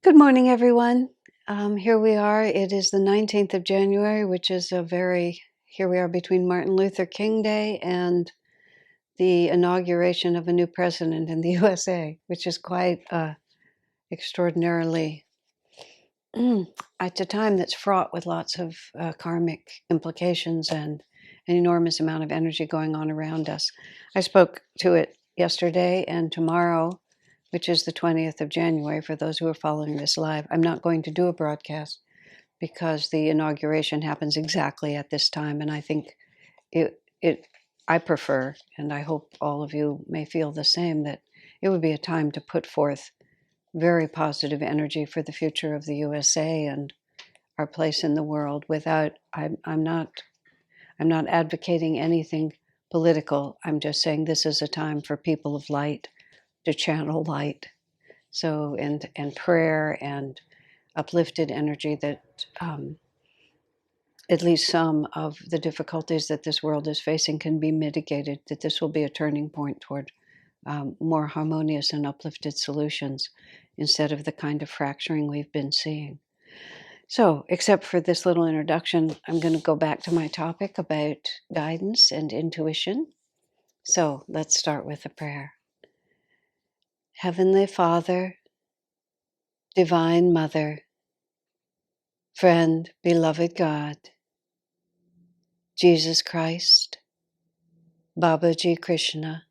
Good morning, everyone. Here we are. It is the 19th of January, which is here we are between Martin Luther King Day and the inauguration of a new president in the USA, which is quite extraordinarily, it's a time that's fraught with lots of karmic implications and an enormous amount of energy going on around us. I spoke to it yesterday and tomorrow, which is the 20th of January, for those who are following this live. I'm not going to do a broadcast because the inauguration happens exactly at this time, and I think I prefer, and I hope all of you may feel the same, that it would be a time to put forth very positive energy for the future of the USA and our place in the world. I'm not advocating anything political. I'm just saying this is a time for people of light to channel light. So, and prayer and uplifted energy that at least some of the difficulties that this world is facing can be mitigated, that this will be a turning point toward more harmonious and uplifted solutions instead of the kind of fracturing we've been seeing. So, except for this little introduction, I'm going to go back to my topic about guidance and intuition. So, let's start with a prayer. Heavenly Father, Divine Mother, Friend, Beloved God, Jesus Christ, Babaji Krishna,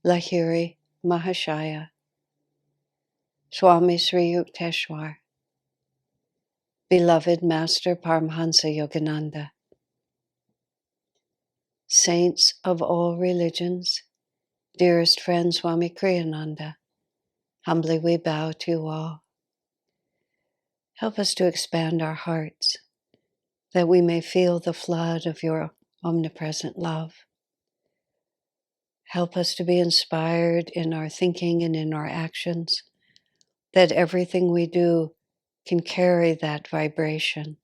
Lahiri Mahashaya, Swami Sri Yukteswar, Beloved Master Paramhansa Yogananda, Saints of all religions, dearest friend Swami Kriyananda, humbly we bow to you all. Help us to expand our hearts, that we may feel the flood of your omnipresent love. Help us to be inspired in our thinking and in our actions, that everything we do can carry that vibration,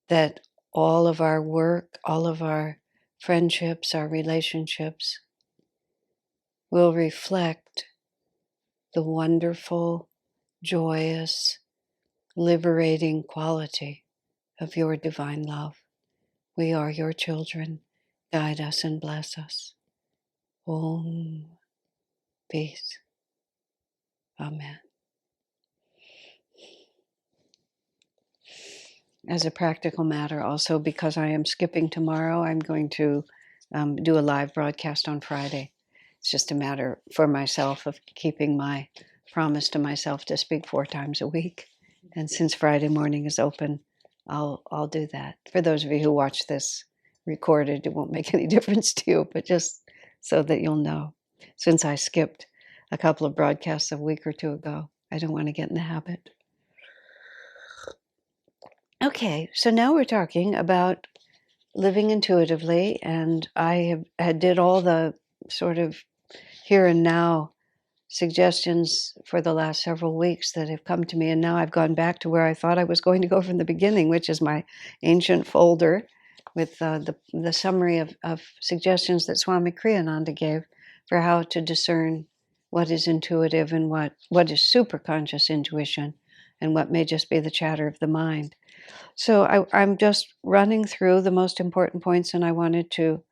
that all of our work, all of our friendships, our relationships will reflect the wonderful, joyous, liberating quality of your divine love. We are your children. Guide us and bless us. Om. Peace. Amen. As a practical matter, also, because I am skipping tomorrow, I'm going to do a live broadcast on Friday. It's just a matter for myself of keeping my promise to myself to speak 4 times a week. And since Friday morning is open, I'll do that. For those of you who watch this recorded, it won't make any difference to you, but just so that you'll know. Since I skipped a couple of broadcasts a week or 2 ago, I don't want to get in the habit. Okay, so now we're talking about living intuitively, and I did all the sort of here and now suggestions for the last several weeks that have come to me, and now I've gone back to where I thought I was going to go from the beginning, which is my ancient folder with the summary of suggestions that Swami Kriyananda gave for how to discern what is intuitive and what is superconscious intuition and what may just be the chatter of the mind. So I'm just running through the most important points, and I wanted to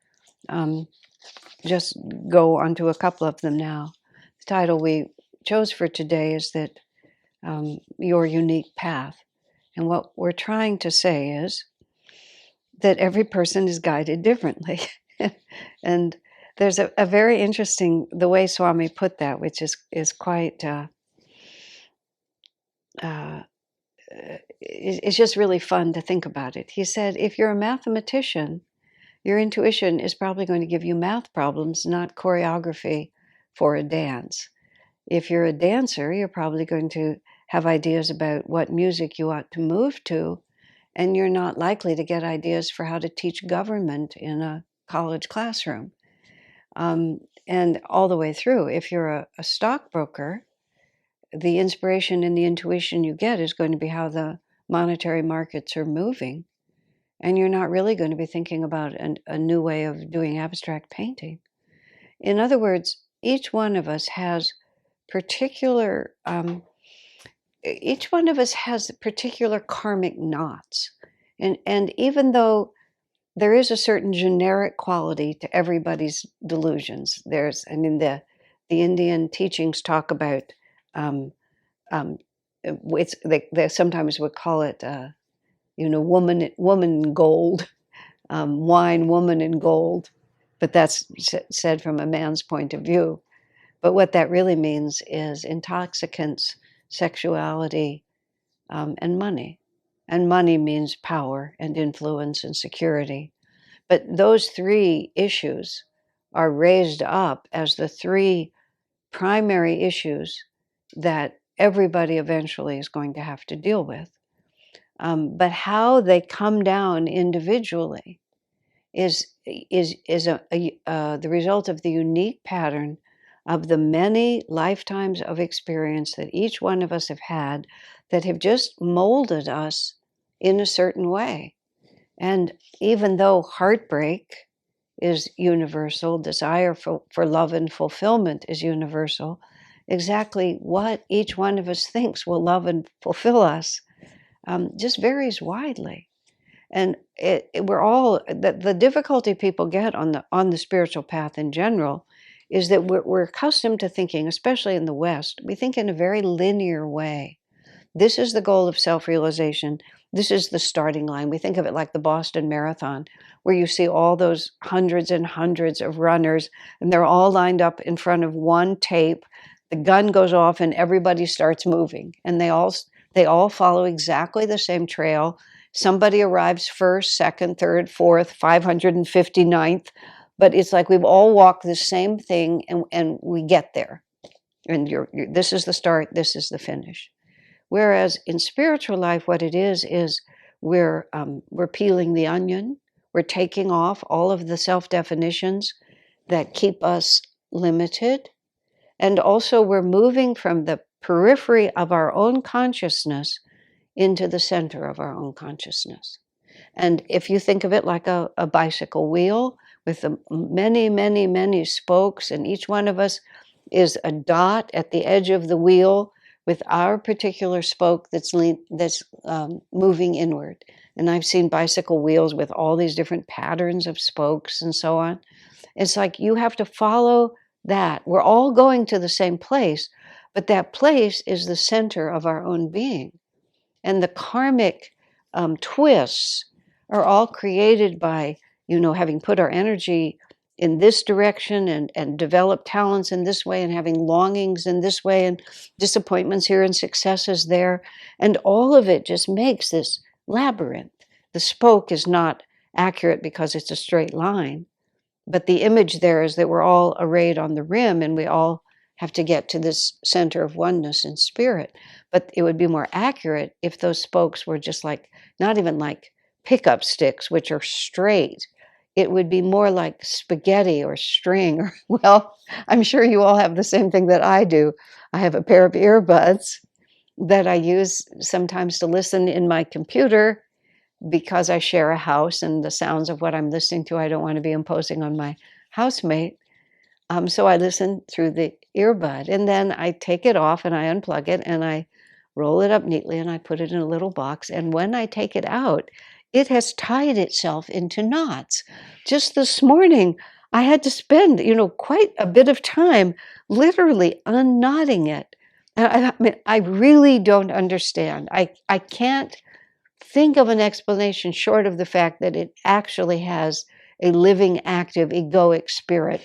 just go onto a couple of them now. The title we chose for today is that your unique path. And what we're trying to say is that every person is guided differently. And there's a very interesting, the way Swami put that, which is quite, it's just really fun to think about it. He said, if you're a mathematician, your intuition is probably going to give you math problems, not choreography for a dance. If you're a dancer, you're probably going to have ideas about what music you ought to move to, and you're not likely to get ideas for how to teach government in a college classroom. And all the way through, if you're a stockbroker, the inspiration and the intuition you get is going to be how the monetary markets are moving. And you're not really going to be thinking about a new way of doing abstract painting. In other words, each one of us has particular, each one of us has particular karmic knots. And even though there is a certain generic quality to everybody's delusions, the Indian teachings talk about, um, um, they sometimes would call it, woman gold, wine, woman, and gold, but that's said from a man's point of view. But what that really means is intoxicants, sexuality, and money. And money means power and influence and security. But those three issues are raised up as the three primary issues that everybody eventually is going to have to deal with. But how they come down individually is the result of the unique pattern of the many lifetimes of experience that each one of us have had that have just molded us in a certain way. And even though heartbreak is universal, desire for love and fulfillment is universal, exactly what each one of us thinks will love and fulfill us just varies widely. And we're all the difficulty people get on the spiritual path in general is that we're accustomed to thinking, especially in the West, we think in a very linear way. This is the goal of self-realization. This is the starting line. We think of it like the Boston Marathon, where you see all those hundreds and hundreds of runners, and they're all lined up in front of one tape. The gun goes off, and everybody starts moving, and they all follow exactly the same trail. Somebody arrives first, second, third, fourth, 559th, but it's like we've all walked the same thing, and we get there. And this is the start, this is the finish. Whereas in spiritual life, what it is we're peeling the onion. We're taking off all of the self-definitions that keep us limited. And also we're moving from the periphery of our own consciousness into the center of our own consciousness. And if you think of it like a bicycle wheel with many, many, many spokes, and each one of us is a dot at the edge of the wheel with our particular spoke that's moving inward. And I've seen bicycle wheels with all these different patterns of spokes and so on. It's like you have to follow that. We're all going to the same place, but that place is the center of our own being. And the karmic twists are all created by, having put our energy in this direction and developed talents in this way and having longings in this way and disappointments here and successes there. And all of it just makes this labyrinth. The spoke is not accurate because it's a straight line, but the image there is that we're all arrayed on the rim and we all have to get to this center of oneness in spirit. But it would be more accurate if those spokes were just not even like pickup sticks, which are straight. It would be more like spaghetti or string. Well, I'm sure you all have the same thing that I do. I have a pair of earbuds that I use sometimes to listen in my computer because I share a house and the sounds of what I'm listening to, I don't want to be imposing on my housemate. So I listen through the earbud, and then I take it off and I unplug it and I roll it up neatly and I put it in a little box. And when I take it out, it has tied itself into knots. Just this morning, I had to spend, quite a bit of time literally unknotting it. I mean, I really don't understand. I can't think of an explanation short of the fact that it actually has a living, active, egoic spirit.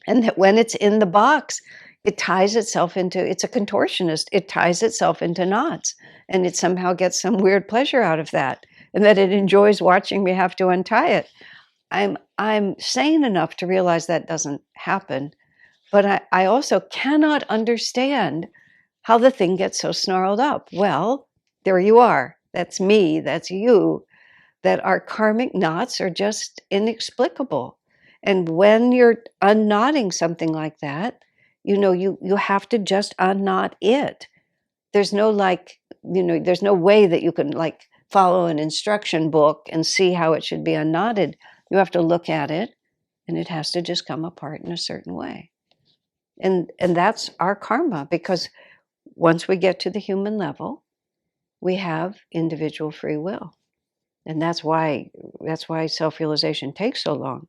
And that when it's in the box, it ties itself into, it's a contortionist, it ties itself into knots. And it somehow gets some weird pleasure out of that. And that it enjoys watching me have to untie it. I'm sane enough to realize that doesn't happen. But I also cannot understand how the thing gets so snarled up. Well, there you are. That's me, that's you. That our karmic knots are just inexplicable. And when you're unknotting something like that, you have to just unknot it. There's no there's no way that you can follow an instruction book and see how it should be unknotted. You have to look at it and it has to just come apart in a certain way. And that's our karma, because once we get to the human level, we have individual free will. And that's why self-realization takes so long.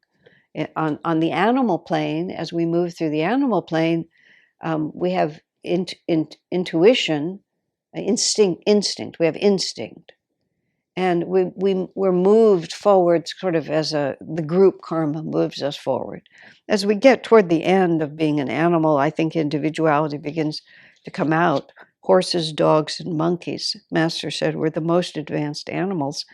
On the animal plane, as we move through the animal plane, we have intuition, instinct. We have instinct, and we're moved forward, sort of as the group karma moves us forward. As we get toward the end of being an animal, I think individuality begins to come out. Horses, dogs, and monkeys, Master said, were the most advanced animals.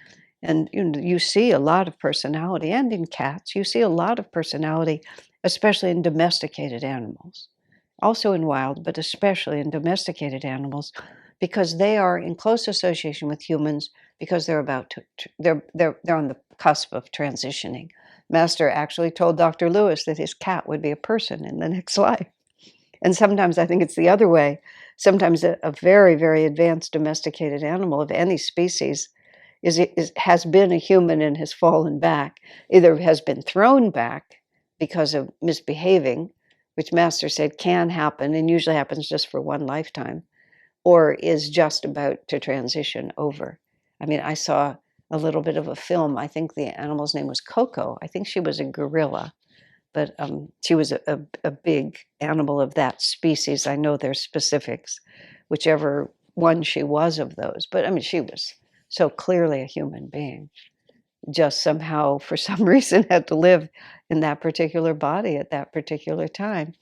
And you see a lot of personality, and in cats, you see a lot of personality, especially in domesticated animals. Also in wild, but especially in domesticated animals, because they are in close association with humans, because they're about they're on the cusp of transitioning. Master actually told Dr. Lewis that his cat would be a person in the next life. And sometimes I think it's the other way. Sometimes a very, very advanced domesticated animal of any species has been a human and has fallen back, either has been thrown back because of misbehaving, which Master said can happen and usually happens just for one lifetime, or is just about to transition over. I mean, I saw a little bit of a film. I think the animal's name was Coco. I think she was a gorilla, but she was a big animal of that species. I know their specifics, whichever one she was of those. But I mean, she was so clearly a human being, just somehow, for some reason, had to live in that particular body at that particular time.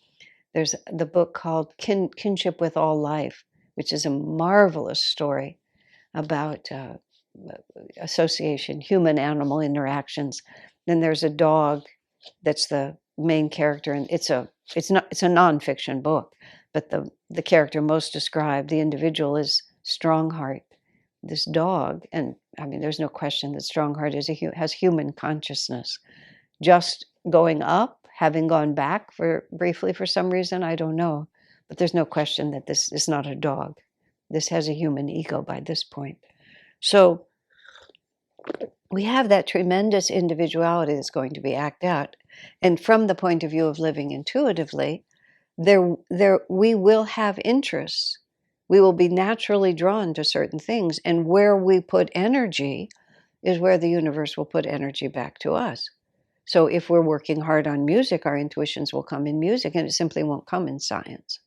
There's the book called Kinship with All Life, which is a marvelous story about association, human-animal interactions. Then there's a dog that's the main character, and it's a nonfiction book, but the character most described, the individual, is Strongheart, this dog. And I mean, there's no question that Strongheart has human consciousness, just going up, having gone back briefly for some reason, I don't know. But there's no question that this is not a dog. This has a human ego by this point. So we have that tremendous individuality that's going to be acted out. And from the point of view of living intuitively, we will have interests. We will be naturally drawn to certain things. And where we put energy is where the universe will put energy back to us. So if we're working hard on music, our intuitions will come in music, and it simply won't come in science.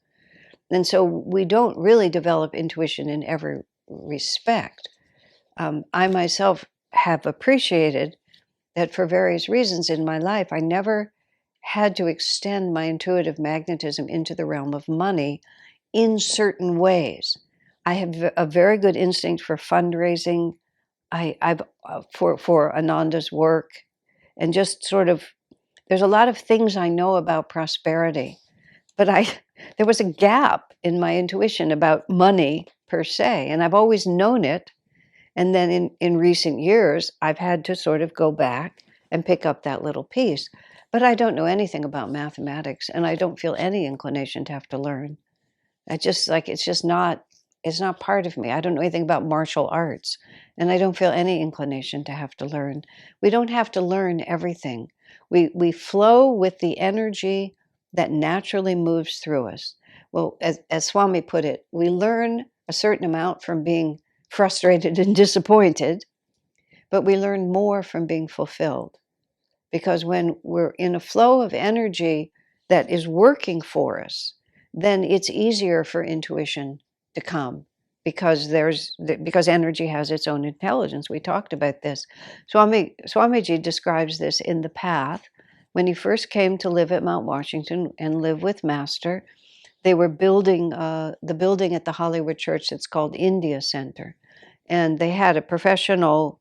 And so we don't really develop intuition in every respect. I myself have appreciated that for various reasons in my life, I never had to extend my intuitive magnetism into the realm of money in certain ways. I have a very good instinct for fundraising. I've for Ananda's work, and just sort of, there's a lot of things I know about prosperity, but there was a gap in my intuition about money per se, and I've always known it. And then in recent years, I've had to sort of go back and pick up that little piece. But I don't know anything about mathematics, and I don't feel any inclination to have to learn. It's not part of me. I don't know anything about martial arts, and I don't feel any inclination to have to learn. We don't have to learn everything. We flow with the energy that naturally moves through us. Well, as Swami put it, we learn a certain amount from being frustrated and disappointed, but we learn more from being fulfilled. Because when we're in a flow of energy that is working for us, then it's easier for intuition to come, because energy has its own intelligence. We talked about this. Swamiji describes this in The Path. When he first came to live at Mount Washington and live with Master, they were building the building at the Hollywood Church that's called India Center. And they had a professional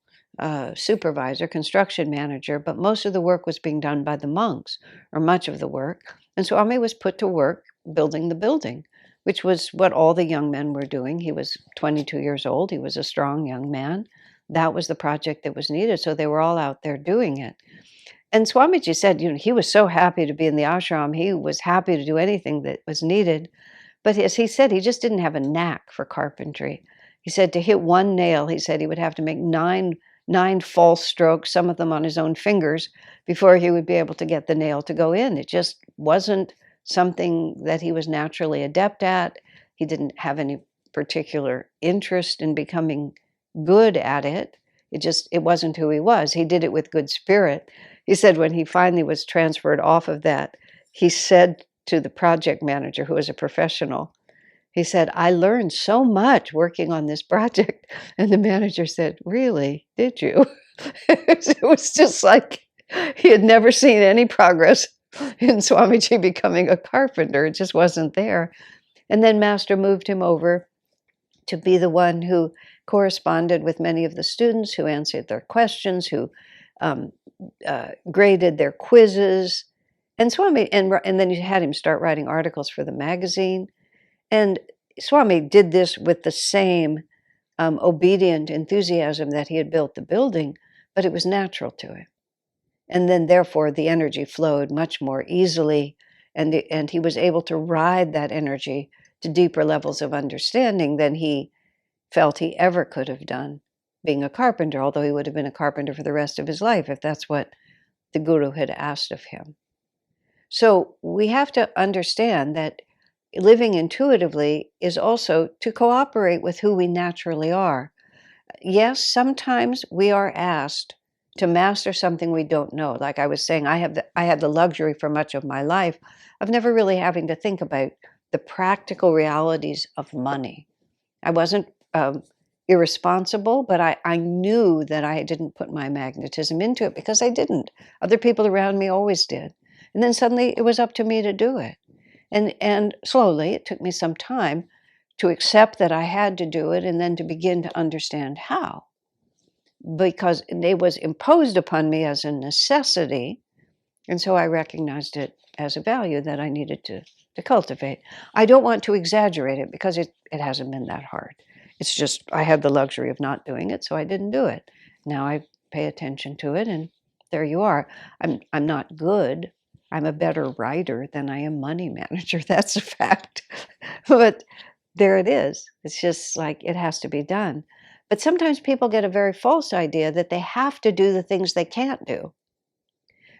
supervisor, construction manager, but most of the work was being done by the monks, or much of the work. And Swami was put to work building the building, which was what all the young men were doing. He was 22 years old. He was a strong young man. That was the project that was needed. So they were all out there doing it. And Swamiji said, he was so happy to be in the ashram. He was happy to do anything that was needed. But as he said, he just didn't have a knack for carpentry. He said to hit one nail, he said he would have to make nine false strokes, some of them on his own fingers, before he would be able to get the nail to go in. It just wasn't something that he was naturally adept at. He didn't have any particular interest in becoming good at it. It wasn't who he was. He did it with good spirit. He said when he finally was transferred off of that, he said to the project manager, who was a professional, he said, "I learned so much working on this project." And the manager said, "Really? Did you?" It was just like he had never seen any progress in Swamiji becoming a carpenter. It just wasn't there. And then Master moved him over to be the one who corresponded with many of the students, who answered their questions, who um, graded their quizzes. And and then you had him start writing articles for the magazine. And Swami did this with the same obedient enthusiasm that he had built the building, but it was natural to him. And then, therefore, the energy flowed much more easily, and he was able to ride that energy to deeper levels of understanding than he felt he ever could have done being a carpenter, although he would have been a carpenter for the rest of his life if that's what the Guru had asked of him. So we have to understand that living intuitively is also to cooperate with who we naturally are. Yes, sometimes we are asked to master something we don't know. Like I was saying, I had the luxury for much of my life of never really having to think about the practical realities of money. I wasn't irresponsible, but I knew that I didn't put my magnetism into it because I didn't. Other people around me always did. And then suddenly it was up to me to do it. And slowly, it took me some time to accept that I had to do it and then to begin to understand how. Because it was imposed upon me as a necessity, and so I recognized it as a value that I needed to cultivate. I don't want to exaggerate it because it hasn't been that hard. It's just I had the luxury of not doing it, so I didn't do it. Now I pay attention to it, and there you are. I'm not good. I'm a better writer than I am money manager. That's a fact. But there it is. It's just like it has to be done. But sometimes people get a very false idea that they have to do the things they can't do.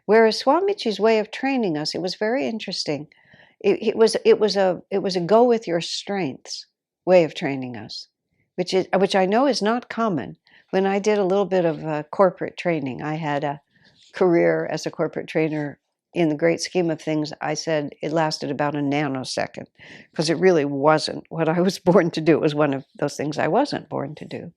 Whereas Swamiji's way of training us, it was very interesting. It was a go with your strengths way of training us, which I know is not common. When I did a little bit of corporate training, I had a career as a corporate trainer. In the great scheme of things, I said it lasted about a nanosecond because it really wasn't what I was born to do. It was one of those things I wasn't born to do.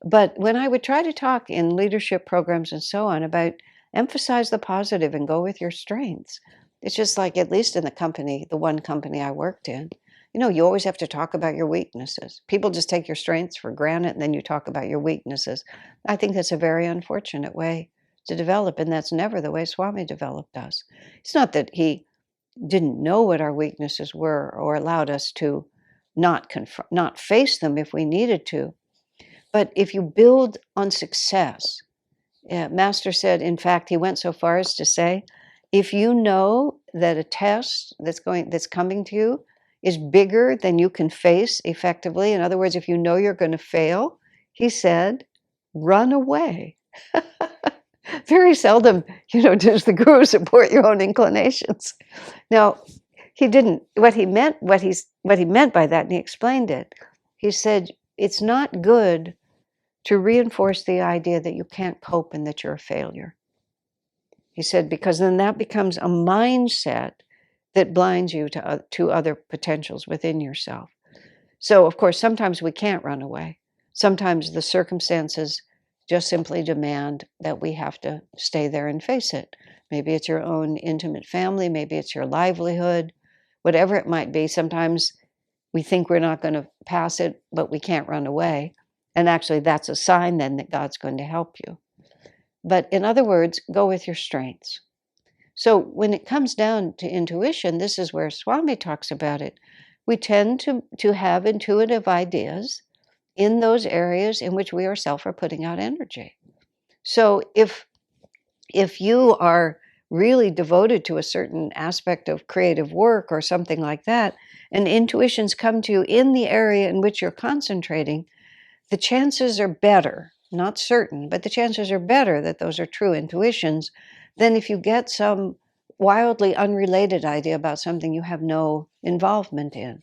But when I would try to talk in leadership programs and so on about emphasize the positive and go with your strengths, it's just like, at least in the one company I worked in, you always have to talk about your weaknesses. People just take your strengths for granted and then you talk about your weaknesses. I think that's a very unfortunate way to develop, and that's never the way Swami developed us. It's not that he didn't know what our weaknesses were or allowed us to not face them if we needed to. But if you build on success, Master said, in fact, he went so far as to say, if you know that a test that's coming to you is bigger than you can face effectively, in other words, if you know you're going to fail, he said, run away. Very seldom, does the Guru support your own inclinations. Now, he didn't. What he meant by that, and he explained it. He said, it's not good to reinforce the idea that you can't cope and that you're a failure. He said, because then that becomes a mindset that blinds you to other potentials within yourself. So, of course, sometimes we can't run away. Sometimes the circumstances just simply demand that we have to stay there and face it. Maybe it's your own intimate family, maybe it's your livelihood, whatever it might be. Sometimes we think we're not going to pass it, but we can't run away. And actually, that's a sign then that God's going to help you. But in other words, go with your strengths. So when it comes down to intuition, this is where Swami talks about it. We tend to have intuitive ideas in those areas in which we ourselves are putting out energy. So if you are really devoted to a certain aspect of creative work or something like that, and intuitions come to you in the area in which you're concentrating, the chances are better, not certain, but the chances are better that those are true intuitions than if you get some wildly unrelated idea about something you have no involvement in.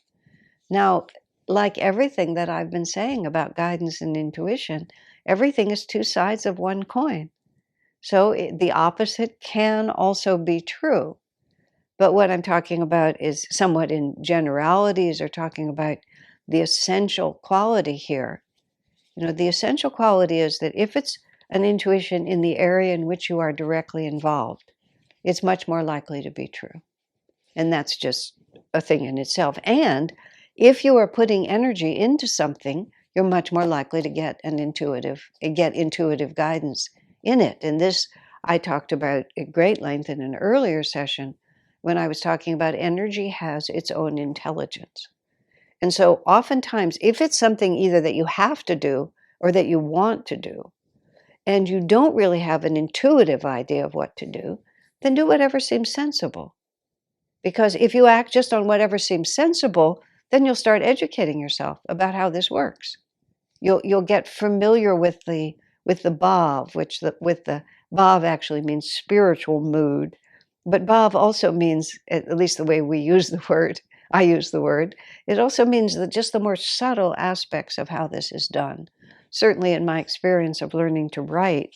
Now, like everything that I've been saying about guidance and intuition, everything is two sides of one coin. So the opposite can also be true. But what I'm talking about is somewhat in generalities, or talking about the essential quality here. The essential quality is that if it's an intuition in the area in which you are directly involved, it's much more likely to be true. And that's just a thing in itself. And if you are putting energy into something, you're much more likely to get intuitive guidance in it. And this I talked about at great length in an earlier session when I was talking about energy has its own intelligence. And so oftentimes, if it's something either that you have to do or that you want to do, and you don't really have an intuitive idea of what to do, then do whatever seems sensible. Because if you act just on whatever seems sensible, then you'll start educating yourself about how this works. You'll get familiar with the bhav, with the bhav actually means spiritual mood, but bhav also means, at least the way we use the word, I use the word, it also means that just the more subtle aspects of how this is done. Certainly in my experience of learning to write,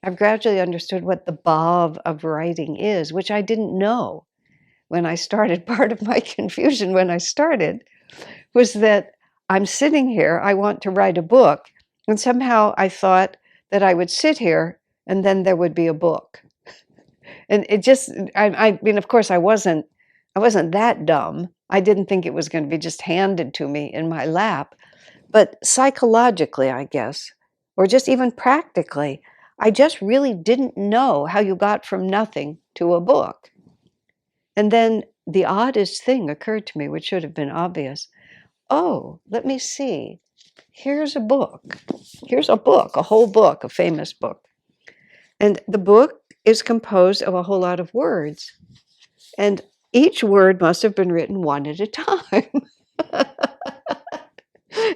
I've gradually understood what the bhav of writing is, which I didn't know when I started. Part of my confusion when I started was that I'm sitting here, I want to write a book, and somehow I thought that I would sit here and then there would be a book. And it just, I mean, of course, I wasn't that dumb. I didn't think it was going to be just handed to me in my lap. But psychologically, I guess, or just even practically, I just really didn't know how you got from nothing to a book. And then the oddest thing occurred to me, which should have been obvious. Oh, let me see. Here's a book. Here's a book, a whole book, a famous book. And the book is composed of a whole lot of words. And each word must have been written one at a time.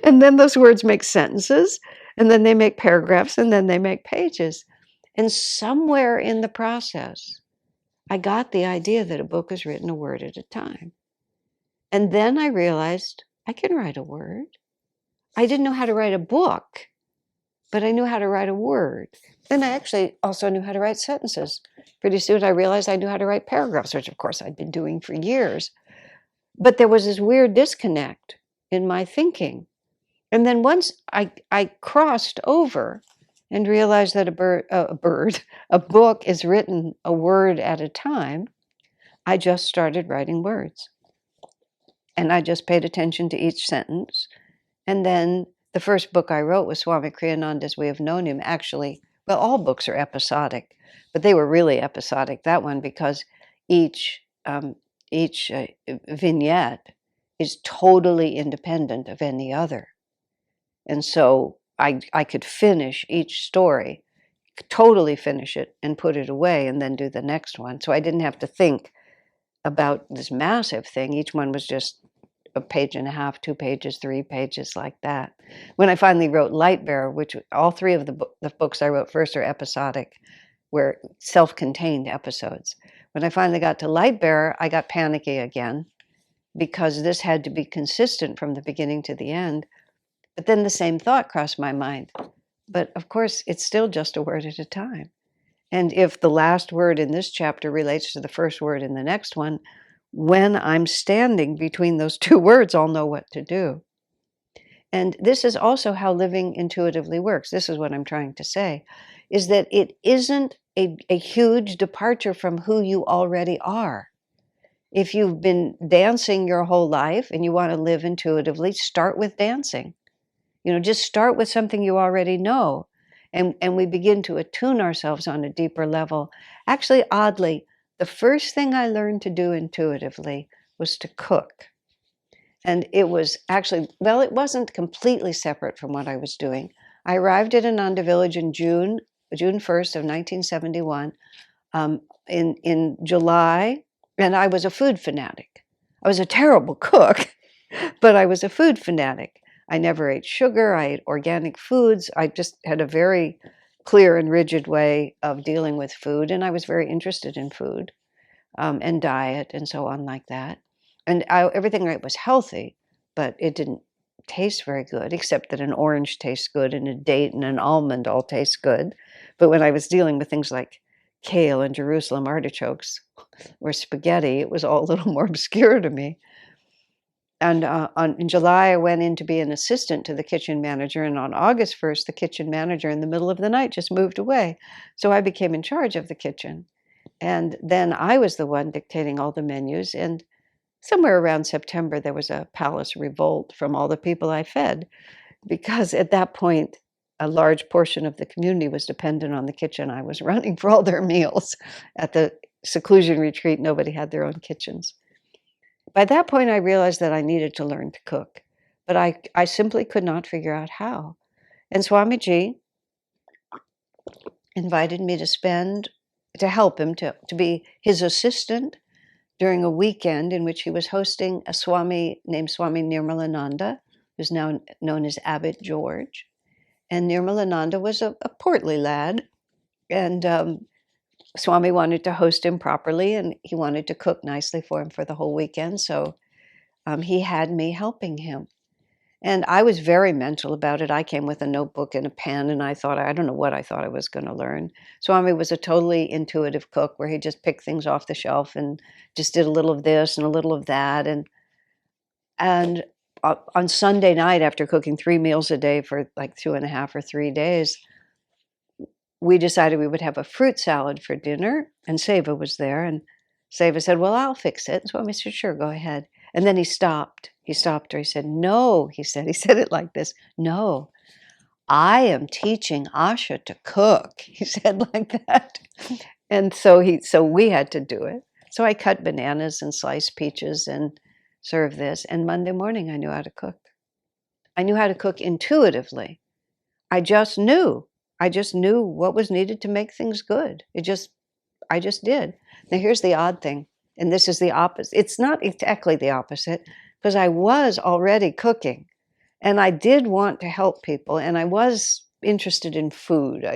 And then those words make sentences, and then they make paragraphs, and then they make pages. And somewhere in the process, I got the idea that a book is written a word at a time. And then I realized I can write a word. I didn't know how to write a book, but I knew how to write a word. Then I actually also knew how to write sentences. Pretty soon I realized I knew how to write paragraphs, which of course I'd been doing for years. But there was this weird disconnect in my thinking. And then once I crossed over and realized that a book is written a word at a time, I just started writing words. And I just paid attention to each sentence. And then the first book I wrote was Swami Kriyananda's We Have Known Him. Actually, well, all books are episodic, but they were really episodic, that one, because each vignette is totally independent of any other. And so I could finish each story, totally finish it and put it away and then do the next one. So I didn't have to think about this massive thing. Each one was just a page and a half, 2 pages, 3 pages, like that. When I finally wrote Lightbearer, which all 3 of the books I wrote first are episodic, were self-contained episodes. When I finally got to Lightbearer, I got panicky again because this had to be consistent from the beginning to the end. But then the same thought crossed my mind. But of course, it's still just a word at a time. And if the last word in this chapter relates to the first word in the next one, when I'm standing between those 2 words, I'll know what to do. And this is also how living intuitively works. This is what I'm trying to say, is that it isn't a huge departure from who you already are. If you've been dancing your whole life and you want to live intuitively, start with dancing. Just start with something you already know. And we begin to attune ourselves on a deeper level. Actually, oddly, the first thing I learned to do intuitively was to cook. And it was actually, well, it wasn't completely separate from what I was doing. I arrived at Ananda Village in June 1st of 1971, in July, and I was a food fanatic. I was a terrible cook, but I was a food fanatic. I never ate sugar. I ate organic foods. I just had a very clear and rigid way of dealing with food, and I was very interested in food. and diet and so on like that. And everything I ate was healthy, but it didn't taste very good, except that an orange tastes good and a date and an almond all taste good. But when I was dealing with things like kale and Jerusalem artichokes or spaghetti, it was all a little more obscure to me. And in July, I went in to be an assistant to the kitchen manager. And on August 1st, the kitchen manager in the middle of the night just moved away. So I became in charge of the kitchen. And then I was the one dictating all the menus. And somewhere around September, there was a palace revolt from all the people I fed, because at that point, a large portion of the community was dependent on the kitchen I was running for all their meals. At the seclusion retreat, nobody had their own kitchens. By that point, I realized that I needed to learn to cook, but I simply could not figure out how. And Swamiji invited me to help him, to be his assistant during a weekend in which he was hosting a Swami named Swami Nirmalananda, who's now known as Abbot George. And Nirmalananda was a portly lad, and Swami wanted to host him properly, and he wanted to cook nicely for him for the whole weekend. So he had me helping him. And I was very mental about it. I came with a notebook and a pen, and I don't know what I thought I was going to learn. Swami was a totally intuitive cook, where he just picked things off the shelf and just did a little of this and a little of that. And on Sunday night, after cooking 3 meals a day for like 2.5 or 3 days, we decided we would have a fruit salad for dinner, and Seva was there. And Seva said, "Well, I'll fix it." And Swami said, "Sure, go ahead." And then he stopped. He stopped her. He said, "No," he said it like this, "No, I am teaching Asha to cook." He said like that. And so we had to do it. So I cut bananas and sliced peaches and served this. And Monday morning, I knew how to cook. I knew how to cook intuitively. I just knew. I just knew what was needed to make things good. I just did. Now, here's the odd thing, and this is the opposite. It's not exactly the opposite, because I was already cooking, and I did want to help people, and I was interested in food.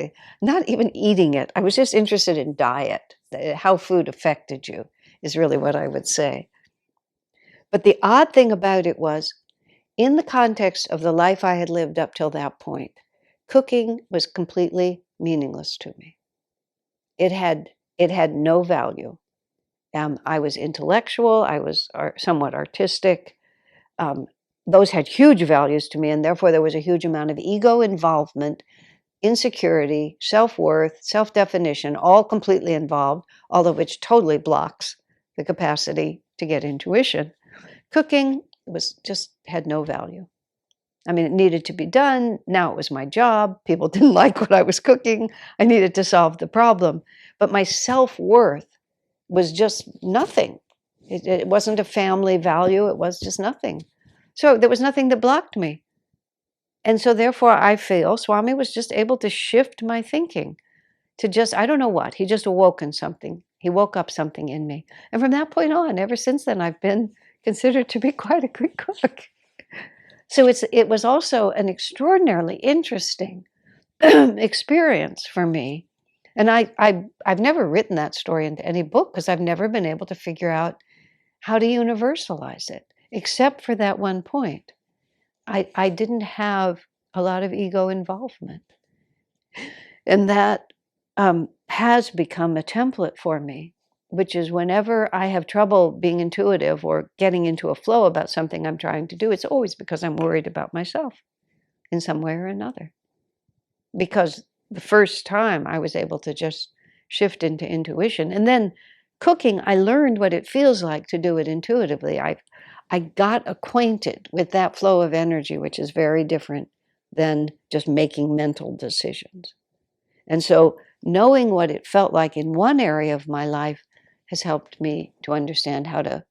Not even eating it. I was just interested in diet. How food affected you is really what I would say. But the odd thing about it was, in the context of the life I had lived up till that point, cooking was completely meaningless to me. It had no value. I was intellectual. I was somewhat artistic. Those had huge values to me, and therefore there was a huge amount of ego involvement, insecurity, self-worth, self-definition, all completely involved, all of which totally blocks the capacity to get intuition. Cooking had no value. I mean, it needed to be done. Now it was my job. People didn't like what I was cooking. I needed to solve the problem. But my self-worth was just nothing. It wasn't a family value. It was just nothing. So there was nothing that blocked me. And so therefore, I feel Swami was just able to shift my thinking to just, I don't know what, he just awoken something. He woke up something in me. And from that point on, ever since then, I've been considered to be quite a good cook. So it was also an extraordinarily interesting experience for me. And I've never written that story into any book, because I've never been able to figure out how to universalize it, except for that one point. I didn't have a lot of ego involvement. And that has become a template for me, which is whenever I have trouble being intuitive or getting into a flow about something I'm trying to do, it's always because I'm worried about myself in some way or another. Because the first time I was able to just shift into intuition, and then cooking, I learned what it feels like to do it intuitively. I got acquainted with that flow of energy, which is very different than just making mental decisions. And so knowing what it felt like in one area of my life has helped me to understand how to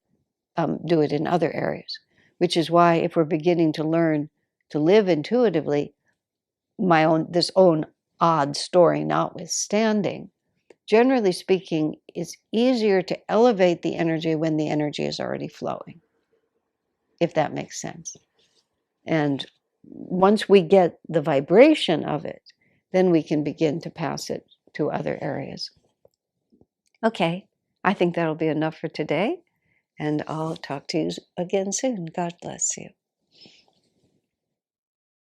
do it in other areas, which is why, if we're beginning to learn to live intuitively, this own odd story notwithstanding, generally speaking, it's easier to elevate the energy when the energy is already flowing, if that makes sense. And once we get the vibration of it, then we can begin to pass it to other areas. Okay, I think that'll be enough for today, and I'll talk to you again soon. God bless you.